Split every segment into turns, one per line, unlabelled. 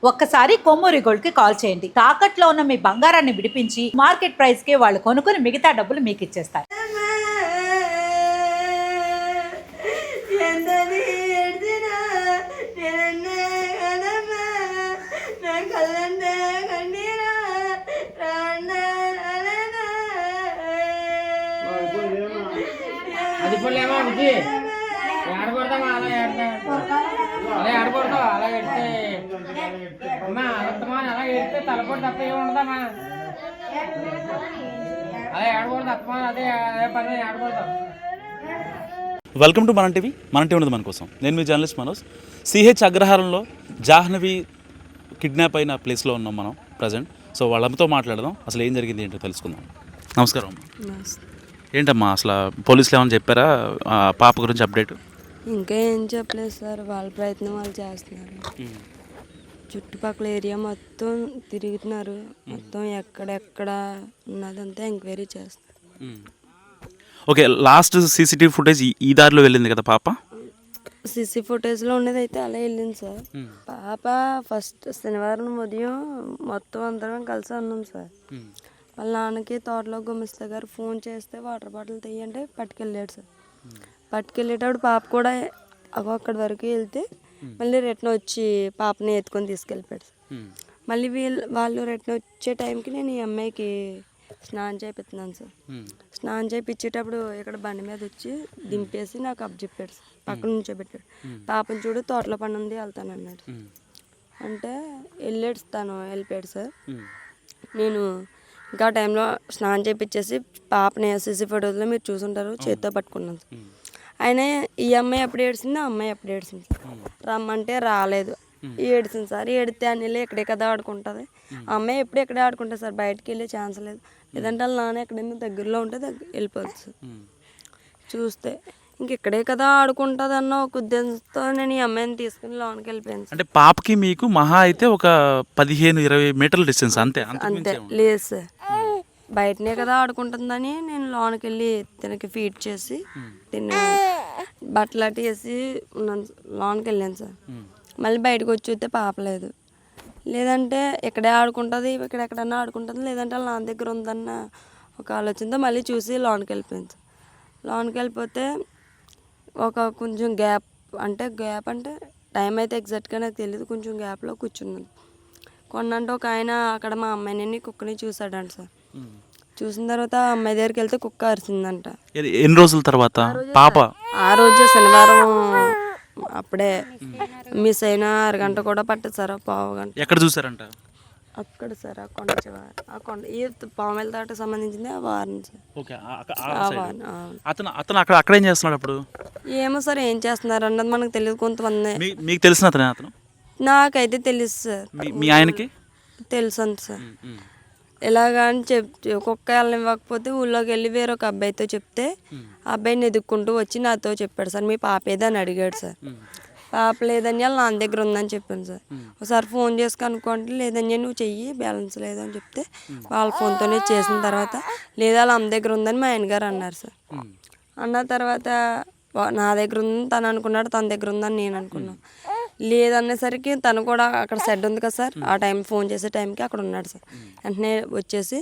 ఒక్కసారి కొమ్మూరి గోల్డ్ కి కాల్ చేయండి. తాకట్లో ఉన్న మీ బంగారాన్ని విడిపించి మార్కెట్ ప్రైస్ కి వాళ్ళు కొనుక్కుని మిగతా డబ్బులు మీకు ఇచ్చేస్తారు.
అది పుల్లేమో బుజ్జి ఆడకూడదామా అలా అలా ఆడకూడదు అలా ఎడితే అమ్మా అలత్తమా అలా ఎడితే తలపొడి తప్ప ఏమి ఉండదమ్మా అలా ఆడకూడదు అత్తమా అదే అదే పని ఆడకూడదు.
వెల్కమ్ టు మన టీవీ ఉన్నది మన కోసం. నేను మీ జర్నలిస్ట్ మనోజ్. సిహెచ్ అగ్రహారంలో జాహ్నవి కిడ్నాప్ అయిన ప్లేస్లో ఉన్నాం మనం ప్రజెంట్. సో వాళ్ళతో మాట్లాడదాం, అసలు ఏం జరిగింది ఏంటో తెలుసుకుందాం. నమస్కారం అమ్మా. ఏంటమ్మా అసలు పోలీసులు ఏమైనా చెప్పారా పాప గురించి అప్డేట్?
ఇంకా ఏం చెప్పలేదు సార్, వాళ్ళ ప్రయత్నం వాళ్ళు చేస్తున్నారు. చుట్టుపక్కల ఏరియా మొత్తం తిరుగుతున్నారు, మొత్తం ఎక్కడెక్కడ ఉన్నదంతా ఎంక్వైరీ చేస్తున్నారు.
ఓకే, లాస్ట్ సీసీటీవీ ఫుటేజ్ ఈ దారిలో వెళ్ళింది కదా పాప?
సీసీ ఫుటేజ్లో ఉన్నది అయితే అలా వెళ్ళింది సార్. పాప ఫస్ట్ శనివారం ఉదయం మొత్తం అందరం కలిసి ఉన్నాం సార్. వాళ్ళ నాన్నకి తోటలో గుమిస్తా గారు ఫోన్ చేస్తే వాటర్ బాటిల్ తీయంటే పట్టుకెళ్ళాడు సార్. పట్టుకెళ్ళేటప్పుడు పాప కూడా అక్కడి వరకు వెళ్తే మళ్ళీ రిటర్న్ వచ్చి పాపని ఎత్తుకొని తీసుకెళ్ళిపోయాడు సార్. మళ్ళీ వాళ్ళు రిటర్న్ వచ్చే టైంకి నేను ఈ అమ్మాయికి స్నానం చేపిస్తున్నాను సార్. స్నానం చేయించేటప్పుడు ఇక్కడ బండి మీద వచ్చి దింపేసి నాకు అప్పచెప్పాడు సార్. పక్కన నుంచోబెట్టాడు. పాపను చూడు తోటలో పని ఉంది వెళ్తానన్నాడు. అంటే వెళ్ళిపోయాడు సార్. నేను ఇంకా టైంలో స్నానం చేయించేసి పాపని సీసీ ఫోటోలో మీరు చూసుంటారు చేతితో పట్టుకున్నాను సార్. ఆయన ఈ అమ్మాయి ఎప్పుడు ఏడ్చింది, ఆ అమ్మాయి ఎప్పుడు ఏడ్చింది సార్. రమ్మంటే రాలేదు, ఏడ్చింది సార్. ఏడితే అని వెళ్ళి ఎక్కడే కదా ఆడుకుంటుంది. ఆ అమ్మాయి ఎప్పుడు ఎక్కడే ఆడుకుంటుంది సార్, బయటకు వెళ్ళే ఛాన్స్ లేదు. లేదంటే వాళ్ళ నాన్న ఎక్కడైనా దగ్గరలో ఉంటే వెళ్ళిపోతుంది సార్. చూస్తే ఇంకెక్కడే కదా ఆడుకుంటుంది అన్న ఒక ఉద్దేశంతో నేను ఈ అమ్మాయిని తీసుకుని లోనికి వెళ్ళిపోయాను.
అంటే పాపకి మీకు మహా అయితే ఒక 15-20 మీటర్ల డిస్టెన్స్ అంతే?
అంతే లేదు సార్, బయటనే కదా ఆడుకుంటుందని నేను లోనికి వెళ్ళి తినకి ఫీడ్ చేసి తిన్న బట్టలు అట్టి వేసి లోనికి వెళ్ళాను సార్. మళ్ళీ బయటకు వచ్చి చూస్తే పాప లేదు. లేదంటే ఎక్కడే ఆడుకుంటుంది, ఎక్కడెక్కడన్నా ఆడుకుంటుంది, లేదంటే వాళ్ళ నాన్న దగ్గర ఉందన్న ఒక ఆలోచనతో మళ్ళీ చూసి లోనికి వెళ్ళిపోయింది సార్. లోనికి వెళ్ళిపోతే ఒక కొంచెం గ్యాప్ అంటే టైం అయితే ఎగ్జాక్ట్గా నాకు తెలియదు, కొంచెం గ్యాప్లో కూర్చున్నాను. కొన్నంటే ఒక ఆయన అక్కడ మా అమ్మాయిని కుక్కని చూసాడంట సార్. చూసిన తర్వాత ఆ అమ్మాయి దగ్గరికి వెళ్తే కుక్క అరిసిందంట.
ఎన్ని రోజుల తర్వాత పాప? ఆ రోజే
శనివారం అప్పుడే మిస్ అయిన అరగంట కూడా పట్టదు సార్, పావు గంట.
ఎక్కడ చూసారంట?
అక్కడ సార్ ఆ కొండ చివరి, ఆ కొండ ఈ పావుమెల దాటకు సంబంధించింది ఆ వారం సార్.
అతను అక్కడ ఏం చేస్తున్నాడు అప్పుడు?
ఏమో సార్ ఏం చేస్తున్నారు అన్నది మనకు తెలియదు. కొంతమంది
మీకు తెలిసిన అతను?
నాకైతే తెలుసు సార్.
మీ ఆయనకి
తెలుసు అంత సార్. ఎలాగని కుక్క వెళ్ళనివ్వకపోతే ఊళ్ళోకి వెళ్ళి వేరొక అబ్బాయితో చెప్తే ఆ అబ్బాయిని ఎదుక్కుంటూ వచ్చి నాతో చెప్పాడు సార్, మీ పాప ఏదని అడిగాడు సార్. పాప లేదని వాళ్ళ నాన్న దగ్గర ఉందని చెప్పాను సార్. ఒకసారి ఫోన్ చేసి కనుక్కోండి, లేదని నువ్వు చెయ్యి బ్యాలెన్స్ లేదని చెప్తే వాళ్ళ ఫోన్తోనే చేసిన తర్వాత లేదా వాళ్ళ అమ్మ దగ్గర ఉందని మా ఆయనగారు అన్నారు సార్. అన్న తర్వాత నా దగ్గర ఉందని తను అనుకున్నాడు, తన దగ్గర ఉందని నేను అనుకున్నాను. లేదనేసరికి తను కూడా అక్కడ షెడ్ ఉంది కదా సార్, ఆ టైం ఫోన్ చేసే టైంకి అక్కడ ఉన్నాడు సార్. వెంటనే వచ్చేసి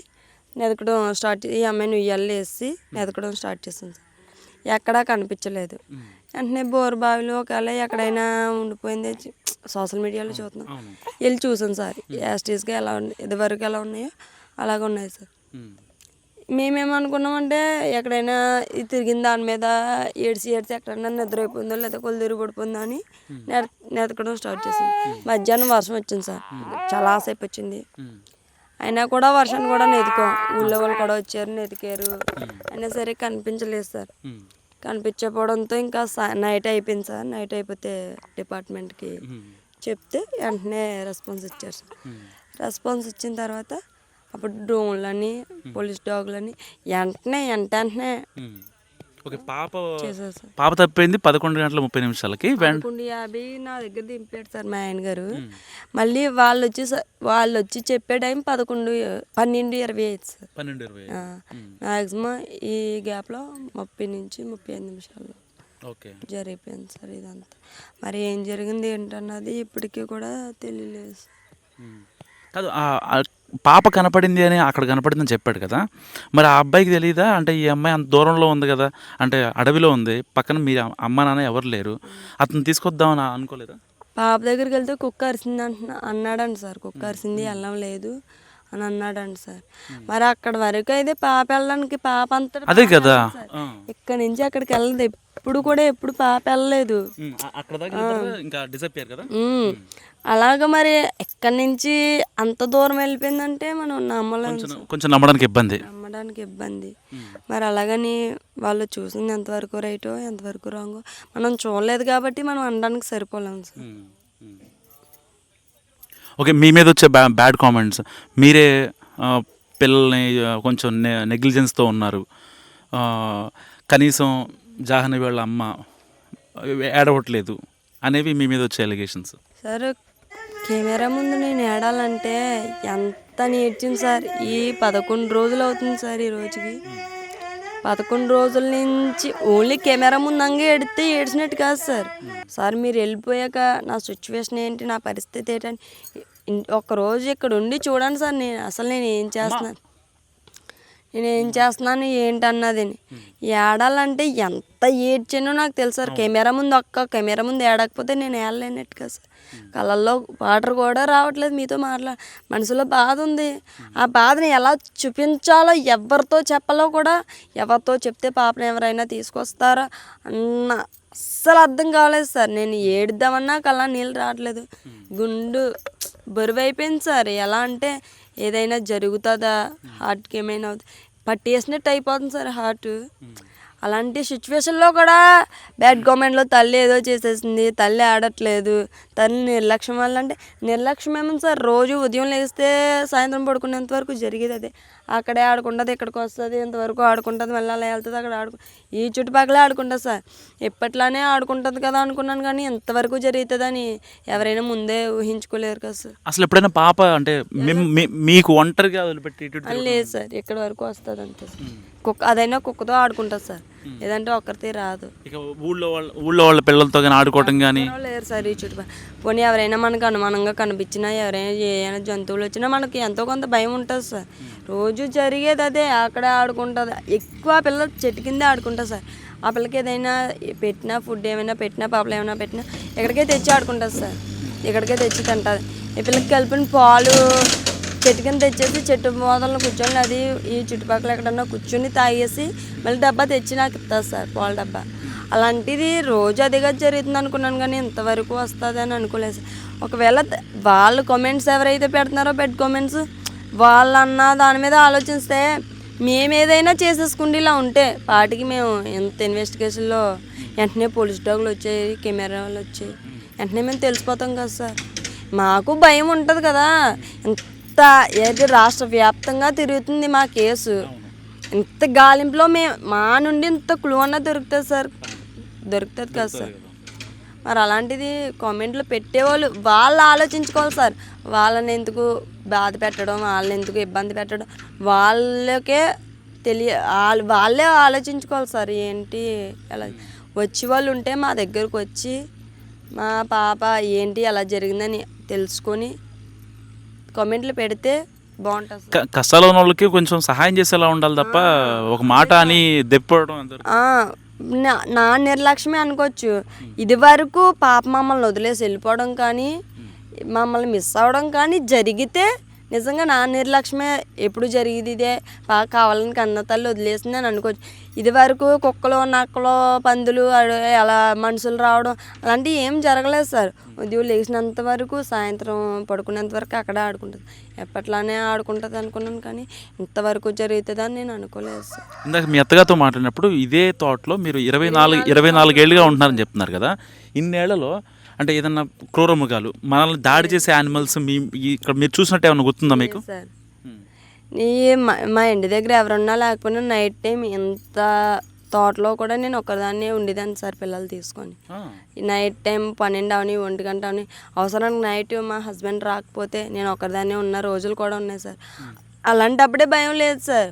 నెదకడం స్టార్ట్, ఈ అమ్మాయిని ఉయ్యాలు వేసి నెదకడం స్టార్ట్ చేసింది సార్. ఎక్కడా కనిపించలేదు. వెంటనే బోరుబావిలో ఒకవేళ ఎక్కడైనా ఉండిపోయింది సోషల్ మీడియాలో చూస్తున్నాం, వెళ్ళి చూసాను సార్. యాస్టీస్గా ఎలా ఉన్నాయి, ఇదివరకు ఎలా ఉన్నాయో అలాగ ఉన్నాయి సార్. మేమేమనుకున్నామంటే ఎక్కడైనా తిరిగిన దాని మీద ఏడ్చి ఎక్కడైనా నిద్రైపోయిందో లేదా కొలు తిరిగి పడిపోయిందో అని నెతకడం స్టార్ట్ చేసింది. మధ్యాహ్నం వర్షం వచ్చింది సార్, చాలాసేపు వచ్చింది. అయినా కూడా వర్షాన్ని కూడా నెతుకాం, ఊళ్ళో వాళ్ళు కూడా వచ్చారు నెతికారు. అయినా సరే కనిపించలేదు సార్. కనిపించకపోవడంతో ఇంకా నైట్ అయిపోయింది సార్. నైట్ అయిపోతే డిపార్ట్మెంట్కి చెప్తే వెంటనే రెస్పాన్స్ ఇచ్చారు సార్. రెస్పాన్స్ ఇచ్చిన తర్వాత అప్పుడు డ్రోన్లని పోలీస్ డాగ్లని వెంటనే
ఓకే. పాప తప్పింది 11:30
11:50 నా దగ్గర దింపాడు సార్ మా ఆయన గారు. మళ్ళీ వాళ్ళు వచ్చి చెప్పే టైం 12:20 సార్.
12:20
మ్యాక్సిమం ఈ గ్యాప్లో 30 నుంచి 35 నిమిషాల్లో జరిగిపోయింది సార్ ఇదంతా. మరి ఏం జరిగింది ఏంటన్నది ఇప్పటికీ కూడా తెలియలేదు.
కాదు ఆ పాప కనపడింది అని అక్కడ కనపడిందని చెప్పాడు కదా, మరి ఆ అబ్బాయికి తెలియదా? అంటే ఈ అమ్మాయి అంత దూరంలో ఉంది కదా, అంటే అడవిలో ఉంది, పక్కన మీ అమ్మ నాన్న ఎవరు లేరు, అతను తీసుకొద్దామని అనుకోలేదా?
పాప దగ్గరికి వెళ్తే కుక్క అరిసింది అన్నాడండి సార్. కుక్క అరిసింది వెళ్ళం లేదు అని అన్నాడండి సార్. మరి అక్కడ వరకు అయితే పాప వెళ్ళడానికి పాప అంతటా
అదే కదా.
ఇక్కడ నుంచి అక్కడికి వెళ్ళదు ఎప్పుడు కూడా, ఎప్పుడు పాప వెళ్ళలేదు.
అక్కడ దాకా ఇంకా డిసప్పియర్ కదా.
అలాగ మరి ఎక్కడి నుంచి అంత దూరం వెళ్ళిపోయిందంటే మనం నమ్మలేము,
కొంచెం నమ్మడానికి
ఇబ్బంది. మరి అలాగని వాళ్ళు చూసింది ఎంతవరకు రైటో ఎంతవరకు రాంగో మనం చూడలేదు కాబట్టి మనం అనడానికి సరిపోలేము సార్.
ఓకే, మీ మీద వచ్చే బ్యాడ్ కామెంట్స్, మీరే పిల్లల్ని కొంచెం నెగ్లిజెన్స్తో ఉన్నారు, కనీసం జాహ్నవి వాళ్ళ అమ్మ ఏడవట్లేదు అనేవి మీ మీద వచ్చే ఎలిగేషన్స్.
సార్ కెమెరా ముందు నేను ఏడాలంటే ఎంత నేర్చింది సార్. ఈ 11 రోజులు అవుతుంది సార్. ఈ రోజుకి 11 రోజుల నుంచి ఓన్లీ కెమెరా ముందంగా ఏడితే ఏడ్చినట్టు కాదు సార్. సార్ మీరు వెళ్ళిపోయాక నా సిచ్యువేషన్ ఏంటి, నా పరిస్థితి ఏంటని ఒక్కరోజు ఇక్కడ ఉండి చూడండి సార్. నేను ఏం చేస్తున్నాను ఏంటన్నది ఏడాలంటే ఎంత ఏడ్చానో నాకు తెలుసు సార్. కెమెరా ముందు ఏడకపోతే నేను ఏడలేనట్టు కదా సార్. కళ్ళల్లో వాటర్ కూడా రావట్లేదు. మీతో మనసులో బాధ ఉంది. ఆ బాధని ఎలా చూపించాలో ఎవరితో చెప్పాలో కూడా, ఎవరితో చెప్తే పాపను ఎవరైనా తీసుకొస్తారా అన్న అస్సలు అర్థం కావలేదు సార్. నేను ఏడుద్దామన్నా కళ్ళ నీళ్ళు రావట్లేదు. గుండు బరువు అయిపోయింది సార్. ఎలా అంటే ఏదైనా జరుగుతుందా, హార్ట్కి ఏమైనా పట్టేసినట్టు అయిపోతుంది సార్ హార్ట్. అలాంటి సిచ్యువేషన్లో కూడా బ్యాడ్ గవర్నమెంట్లో తల్లి ఏదో చేసేసింది, తల్లి ఆడట్లేదు, తల్లి నిర్లక్ష్యం వల్ల. అంటే నిర్లక్ష్యం ఏమో సార్, రోజు ఉదయం లేస్తే సాయంత్రం పడుకునేంత వరకు జరిగేది అదే. అక్కడే ఆడుకుంటుంది, ఇక్కడికి వస్తుంది, ఇంతవరకు ఆడుకుంటుంది, మళ్ళీ అలా వెళ్తుంది, అక్కడ ఈ చుట్టుపక్కలే ఆడుకుంటుంది సార్. ఎప్పట్లానే ఆడుకుంటుంది కదా అనుకున్నాను, కానీ ఎంతవరకు జరుగుతుందని ఎవరైనా ముందే ఊహించుకోలేరు కదా సార్.
అసలు ఎప్పుడైనా పాప అంటే మీకు ఒంటరిగా వదిలిపెట్టి
లేదు సార్, ఇక్కడ వరకు వస్తుంది అంతే సార్. అదైనా కుక్కతో ఆడుకుంటుంది సార్, లేదంటే ఒక్కరితే రాదు.
ఇక ఊళ్ళో వాళ్ళ పిల్లలతో కానీ ఆడుకోవటం కానీ
లేరు సార్ ఈ చుట్టుపక్కల. పోనీ ఎవరైనా మనకు అనుమానంగా కనిపించినా, ఎవరైనా ఏమైనా జంతువులు వచ్చినా మనకి ఎంతో కొంత భయం ఉంటుంది సార్. రోజు జరిగేది అదే, అక్కడే ఆడుకుంటుంది. ఎక్కువ పిల్లలు చెట్టు కిందే ఆడుకుంటుంది సార్. ఆ పిల్లకి ఏదైనా పెట్టినా, ఫుడ్ ఏమైనా పెట్టినా, పాపలు ఏమైనా పెట్టినా ఇక్కడికే తెచ్చి ఆడుకుంటుంది సార్. ఇక్కడికే తెచ్చి తింటుంది. ఈ పిల్లకి కలిపిన పాలు చెట్టు కింద తెచ్చేసి చెట్టు మొదలను కూర్చొని అది ఈ చుట్టుపక్కల ఎక్కడన్నా కూర్చొని తాగేసి మళ్ళీ డబ్బా తెచ్చి నాకు ఇస్తుంది సార్, పాల డబ్బా. అలాంటిది రోజు అదిగా జరుగుతుంది అనుకున్నాను, కానీ ఇంతవరకు వస్తుంది అని అనుకోలేదు సార్. ఒకవేళ వాళ్ళు కామెంట్స్ ఎవరైతే పెడుతున్నారో బెడ్ కామెంట్స్, వాళ్ళన్న దాని మీద ఆలోచిస్తే మేము ఏదైనా చేసేసుకుంటే ఇలా ఉంటే పాటికి మేము ఎంత ఇన్వెస్టిగేషన్లో వెంటనే పోలీస్ డాగులు వచ్చాయి, కెమెరాలు వచ్చాయి, వెంటనే మేము తెలిసిపోతాం కదా సార్. మాకు భయం ఉంటుంది కదా. ఏది రాష్ట్ర వ్యాప్తంగా తిరుగుతుంది మా కేసు. ఇంత గాలింపులో మా నుండి ఇంత క్లూ అన్న దొరుకుతుంది సార్, దొరుకుతుంది కదా సార్. మరి అలాంటిది కామెంట్లు పెట్టేవాళ్ళు వాళ్ళు ఆలోచించుకోవాలి సార్. వాళ్ళని ఎందుకు బాధ పెట్టడం, వాళ్ళని ఎందుకు ఇబ్బంది పెట్టడం, వాళ్ళకే వాళ్ళే ఆలోచించుకోవాలి సార్. ఏంటి ఎలా వచ్చి వాళ్ళు ఉంటే మా దగ్గరకు వచ్చి మా పాప ఏంటి అలా జరిగిందని తెలుసుకొని కామెంట్లు పెడితే బాగుంటుంది.
కష్టాలు ఉన్న వాళ్ళకి కొంచెం సహాయం చేసేలా ఉండాలి తప్ప ఒక మాట అని దెప్పడం
నా నిర్లక్ష్యమే అనుకోవచ్చు. ఇది వరకు పాప మమ్మల్ని వదిలేసి వెళ్ళిపోవడం కానీ, మమ్మల్ని మిస్ అవ్వడం కానీ జరిగితే నిజంగా నా నిర్లక్ష్యమే. ఎప్పుడు జరిగింది ఇదే, బాగా కావాలని కన్న తల్లి వదిలేసింది అని అనుకోవచ్చు. ఇది వరకు కుక్కలు, నక్కలు, పందులు, అలా మనుషులు రావడం అలాంటివి ఏం జరగలేదు సార్. ఉదయం లేచినంత వరకు సాయంత్రం పడుకునేంత వరకు అక్కడే ఆడుకుంటుంది. ఎప్పట్లానే ఆడుకుంటుంది అనుకున్నాను, కానీ ఇంతవరకు జరుగుతుందని నేను అనుకోలేదు సార్.
ఇందాక మీ అత్తగారితో మాట్లాడినప్పుడు ఇదే తోటలో మీరు 24 ఏళ్ళుగా ఉంటున్నారని చెప్తున్నారు కదా. ఇన్నేళ్లలో అంటే ఏదన్నా క్రూరమృగాలు, మనల్ని దాడి చేసే యానిమల్స్ ఇక్కడ మీరు చూసినట్టు ఏమన్నా గుర్తుందా మీకు?
సార్ మా ఇంటి దగ్గర ఎవరున్నా లేకపోయినా నైట్ టైం ఇంత తోటలో కూడా నేను ఒక్కదాన్నే ఉండేదాన్ని సార్, పిల్లలు తీసుకొని. నైట్ టైం 12 అవని 1 గంట అవని అవసరానికి నైట్ మా హస్బెండ్ రాకపోతే నేను ఒక్కదాన్నే ఉన్న రోజులు కూడా ఉన్నాయి సార్. అలాంటప్పుడే భయం లేదు సార్.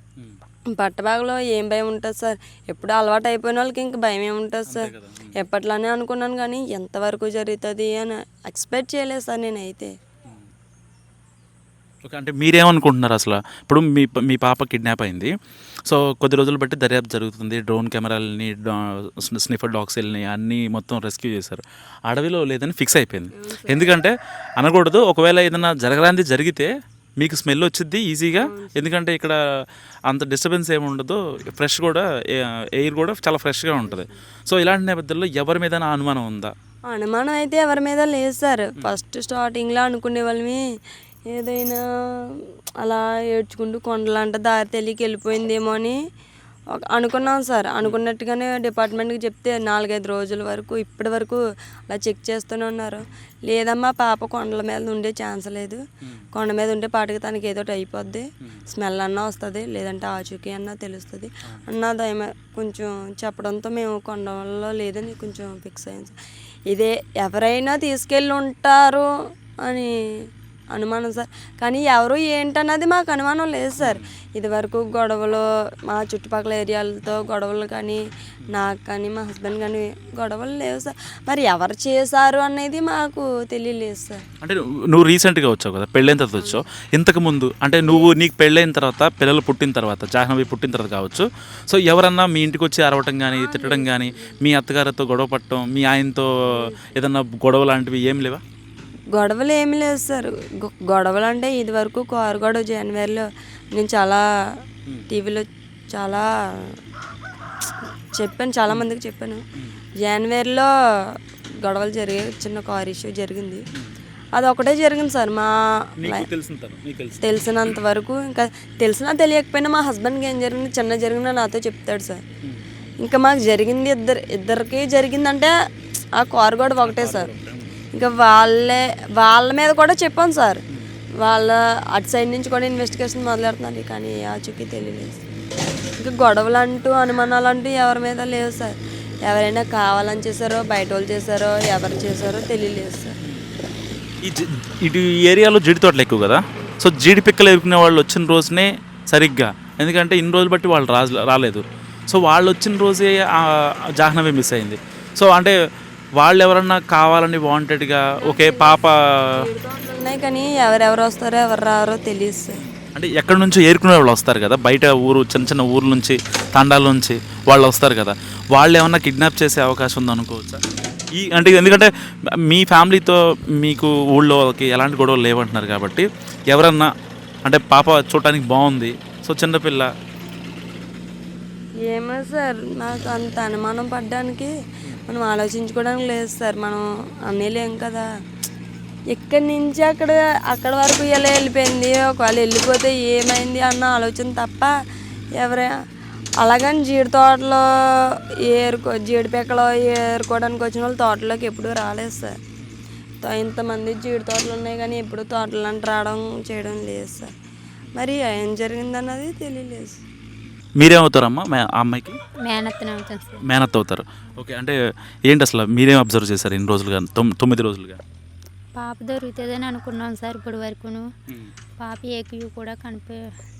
పట్టబాగలో ఏం భయం ఉంటుంది సార్. ఎప్పుడు అలవాటు అయిపోయిన వాళ్ళకి ఇంక భయం ఏముంటుంది సార్. ఎప్పట్లానే అనుకున్నాను, కానీ ఎంతవరకు జరుగుతుంది అని ఎక్స్పెక్ట్ చేయలేదు సార్ నేనైతే.
ఓకే, అంటే మీరేమనుకుంటున్నారు అసలు? ఇప్పుడు మీ పాప కిడ్నాప్ అయింది, సో కొద్ది రోజులు బట్టి దర్యాప్తు జరుగుతుంది, డ్రోన్ కెమెరాలని స్నిఫర్ డాగ్స్ని అన్నీ మొత్తం రెస్క్యూ చేశారు, అడవిలో లేదని ఫిక్స్ అయిపోయింది. ఎందుకంటే అనకూడదు, ఒకవేళ ఏదైనా జరగరాంది జరిగితే మీకు స్మెల్ వచ్చింది ఈజీగా, ఎందుకంటే ఇక్కడ అంత డిస్టర్బెన్స్ ఏమి ఉండదు, ఫ్రెష్ కూడా ఎయిర్ కూడా చాలా ఫ్రెష్గా ఉంటుంది. సో ఇలాంటి నేపథ్యంలో ఎవరి మీద అనుమానం ఉందా?
అనుమానం అయితే ఎవరి మీద లేదు సార్. ఫస్ట్ స్టార్టింగ్లో అనుకునే వాళ్ళమి ఏదైనా అలా ఏడ్చుకుంటూ కొండలంట దారి తెలియక వెళ్ళిపోయిందేమో అని అనుకున్నాం సార్. అనుకున్నట్టుగానే డిపార్ట్మెంట్కి చెప్తే 4-5 రోజుల వరకు ఇప్పటి వరకు అలా చెక్ చేస్తూనే ఉన్నారు. లేదమ్మా పాప కొండల మీద ఉండే ఛాన్స్ లేదు, కొండ మీద ఉండే పాటికి తనకి ఏదో అయిపోద్ది, స్మెల్ అన్నా వస్తుంది, లేదంటే ఆచూకీ అన్నా తెలుస్తుంది అన్నది కొంచెం చెప్పడంతో మేము కొండలో లేదని కొంచెం ఫిక్స్ అయ్యాం సార్. ఇదే ఎవరైనా తీసుకెళ్ళి ఉంటారు అని అనుమానం సార్, కానీ ఎవరు ఏంటన్నది మాకు అనుమానం లేదు సార్. ఇదివరకు గొడవలు మా చుట్టుపక్కల ఏరియాలతో గొడవలు కానీ నాకు కానీ మా హస్బెండ్ కానీ గొడవలు లేవు సార్. మరి ఎవరు చేశారు అనేది మాకు తెలియలేదు సార్.
అంటే నువ్వు రీసెంట్గా వచ్చావు కదా, పెళ్ళైన తర్వాత వచ్చావు, ఇంతకుముందు అంటే నీకు పెళ్ళైన తర్వాత పిల్లలు పుట్టిన తర్వాత జాహ్నవి పుట్టిన తర్వాత కావచ్చు, సో ఎవరన్నా మీ ఇంటికి వచ్చి అరవటం కానీ తిట్టడం కానీ మీ అత్తగారితో గొడవ పట్టడం, మీ ఆయనతో ఏదన్నా గొడవ లాంటివి ఏం లేవా?
గొడవలు ఏమి లేదు సార్. గొడవలు అంటే ఇది వరకు కారు గొడవ జనవరిలో నేను చాలా టీవీలో చాలా చెప్పాను, చాలామందికి చెప్పాను. జనవరిలో గొడవలు జరిగాయి, చిన్న కార్ ఇష్యూ జరిగింది, అది ఒకటే జరిగింది సార్. మా తెలిసినంత వరకు, ఇంకా తెలిసినా తెలియకపోయినా మా హస్బెండ్కి ఏం జరిగింది చిన్న జరిగిందో నాతో చెప్తాడు సార్. ఇంకా మాకు జరిగింది ఇద్దరికి జరిగిందంటే ఆ కారు గొడవ ఒకటే సార్. ఇంకా వాళ్ళ మీద కూడా చెప్పాను సార్. వాళ్ళ అటు సైడ్ నుంచి కూడా ఇన్వెస్టిగేషన్ మొదలెడుతున్నారు, కానీ ఆచూకీ తెలియలేదు. ఇంకా గొడవలు అంటూ అనుమానాలు అంటూ ఎవరి మీద లేవు సార్. ఎవరైనా కావాలని చేశారో బయట వాళ్ళు చేశారో ఎవరు చేశారో తెలియలేదు సార్.
ఇటు ఏరియాలో జీడి తోటలు ఎక్కువ కదా, సో జీడి పిక్కలు ఎరుకునే వాళ్ళు వచ్చిన రోజునే సరిగ్గా, ఎందుకంటే ఇన్ని రోజులు బట్టి వాళ్ళు రాలేదు, సో వాళ్ళు వచ్చిన రోజే జాహ్నవి మిస్ అయింది. సో అంటే వాళ్ళు ఎవరన్నా కావాలని వాంటెడ్గా ఒకే పాప
ఉన్నాయి, కానీ ఎవరెవరు వస్తారో ఎవరు రారో తెలియదు సార్.
అంటే ఎక్కడి నుంచో ఏరుకునే వాళ్ళు వస్తారు కదా, బయట చిన్న చిన్న ఊర్ల నుంచి తండాల నుంచి వాళ్ళు వస్తారు కదా, వాళ్ళు ఏమన్నా కిడ్నాప్ చేసే అవకాశం ఉందనుకోవచ్చా? అంటే ఎందుకంటే మీ ఫ్యామిలీతో మీకు ఊళ్ళోకి ఎలాంటి గొడవలు లేవంటున్నారు కాబట్టి ఎవరన్నా అంటే పాప చూడటానికి బాగుంది, సో చిన్నపిల్ల
ఏమో సార్, నాకు అంత అనుమానం పడ్డానికి మనం ఆలోచించుకోవడానికి లేదు సార్. మనం అనేలేం కదా, ఇక్కడి నుంచి అక్కడ వరకు ఎలా వెళ్ళిపోయింది, ఒకవేళ వెళ్ళిపోతే ఏమైంది అన్న ఆలోచన తప్ప అలాగని జీడి తోటలో జీడి పిక్కలో ఏరుకోవడానికి వచ్చిన వాళ్ళు తోటలోకి ఎప్పుడూ రాలేదు సార్. ఇంతమంది జీడి తోటలు ఉన్నాయి కానీ ఎప్పుడు తోటలంటే రావడం చేయడం లేదు సార్. మరి ఏం జరిగిందన్నది తెలియలేదు సార్.
మీరేమవుతారమ్మా ఆ అమ్మాయికి? మేనత్ అవుతారు. ఓకే, అంటే ఏంటి అసలు మీరేం అబ్జర్వ్ చేశారు ఇన్ని రోజులుగా 9 రోజులుగా?
పాప దొరుకుతుందని అనుకున్నాం సార్ ఇప్పటి వరకును. పాప ఏక్యూ కూడా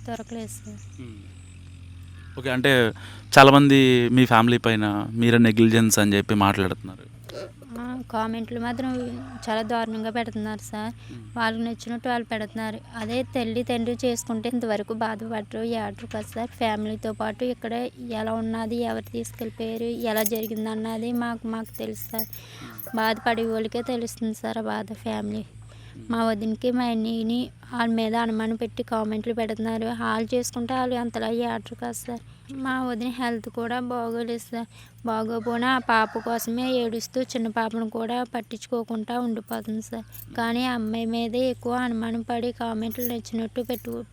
దొరకలేదు సార్.
ఓకే, అంటే చాలామంది మీ ఫ్యామిలీ పైన మీరే నెగ్లిజెన్స్ అని చెప్పి మాట్లాడుతున్నారు.
కామెంట్లు మాత్రం చాలా దారుణంగా పెడుతున్నారు సార్. వాళ్ళకి నచ్చినట్టు వాళ్ళు పెడుతున్నారు. అదే తండ్రి చేసుకుంటే ఇంతవరకు బాధపడరు ఏడరు కదా సార్. ఫ్యామిలీతో పాటు ఇక్కడ ఎలా ఉన్నది, ఎవరు తీసుకెళ్ళిపోయారు, ఎలా జరిగింది అన్నది మాకు తెలుసు సార్. బాధపడే వాళ్ళకే తెలుస్తుంది సార్ ఆ బాధ. ఫ్యామిలీ మా వదినకి మా అన్నయ్యని వాళ్ళ మీద అనుమానం పెట్టి కామెంట్లు పెడుతున్నారు. వాళ్ళు చేసుకుంటే వాళ్ళు అంతలా ఏడరు కదా సార్. మా వదిన హెల్త్ కూడా బాగోలేదు సార్. బాగోపోయినా ఆ పాప కోసమే ఏడుస్తూ చిన్న పాపను కూడా పట్టించుకోకుండా ఉండిపోతుంది సార్. కానీ ఆ అమ్మాయి మీదే ఎక్కువ అనుమానం పడి కామెంట్లు నచ్చినట్టు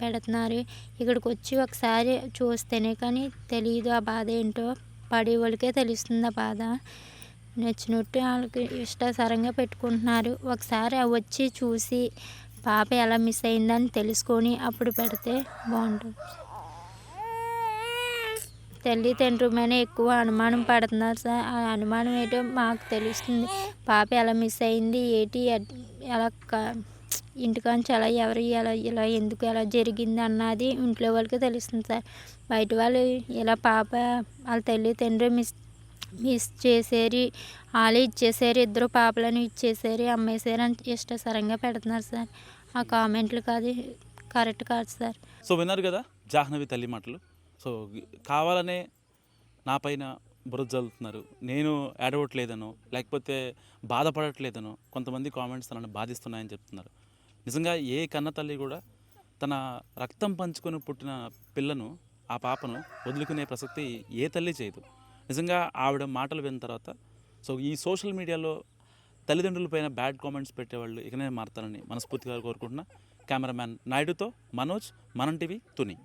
పెడుతున్నారు. ఇక్కడికి వచ్చి ఒకసారి చూస్తేనే కానీ తెలియదు ఆ బాధ ఏంటో. పడే వాళ్ళకే తెలుస్తుంది ఆ బాధ. నచ్చినట్టు వాళ్ళకి ఇష్టాసారంగా పెట్టుకుంటున్నారు. ఒకసారి వచ్చి చూసి పాప ఎలా మిస్ అయిందని తెలుసుకొని అప్పుడు పెడితే బాగుంటుంది. తండ్రి మీద ఎక్కువ అనుమానం పడుతున్నారు సార్. ఆ అనుమానం ఏంటో మాకు తెలుస్తుంది. పాప ఎలా మిస్ అయింది ఏంటి, ఎలా ఇంటికాంచి ఇలా ఎందుకు ఎలా జరిగింది అన్నది ఇంట్లో వాళ్ళకి తెలుస్తుంది సార్. బయట వాళ్ళు ఇలా పాప వాళ్ళ తండ్రి మిస్ చేసేరి, వాళ్ళే ఇచ్చేసారు, ఇద్దరు పాపలను ఇచ్చేసారు, అమ్మేసారు అని ఇష్టాసరంగా పెడుతున్నారు సార్. ఆ కామెంట్లు కరెక్ట్ కాదు సార్.
సో విన్నారు కదా జాహ్నవి తల్లి మాటలు. సో కావాలనే నా పైన బురద జల్లుతున్నారు, నేను ఏడవట్లేదనో లేకపోతే బాధపడట్లేదనో కొంతమంది కామెంట్స్ తనను బాధిస్తున్నాయని చెప్తున్నారు. నిజంగా ఏ కన్న తల్లి కూడా తన రక్తం పంచుకొని పుట్టిన పిల్లను, ఆ పాపను వదులుకునే ప్రసక్తి ఏ తల్లి చేయదు. నిజంగా ఆవిడ మాటలు విన్న తర్వాత సో ఈ సోషల్ మీడియాలో తల్లిదండ్రులపైన బ్యాడ్ కామెంట్స్ పెట్టేవాళ్ళు ఇకనే మారుతారని మనస్ఫూర్తిగా కోరుకుంటున్నా. కెమెరామ్యాన్ నాయుడుతో మనోజ్, మనం టీవీ, తుని.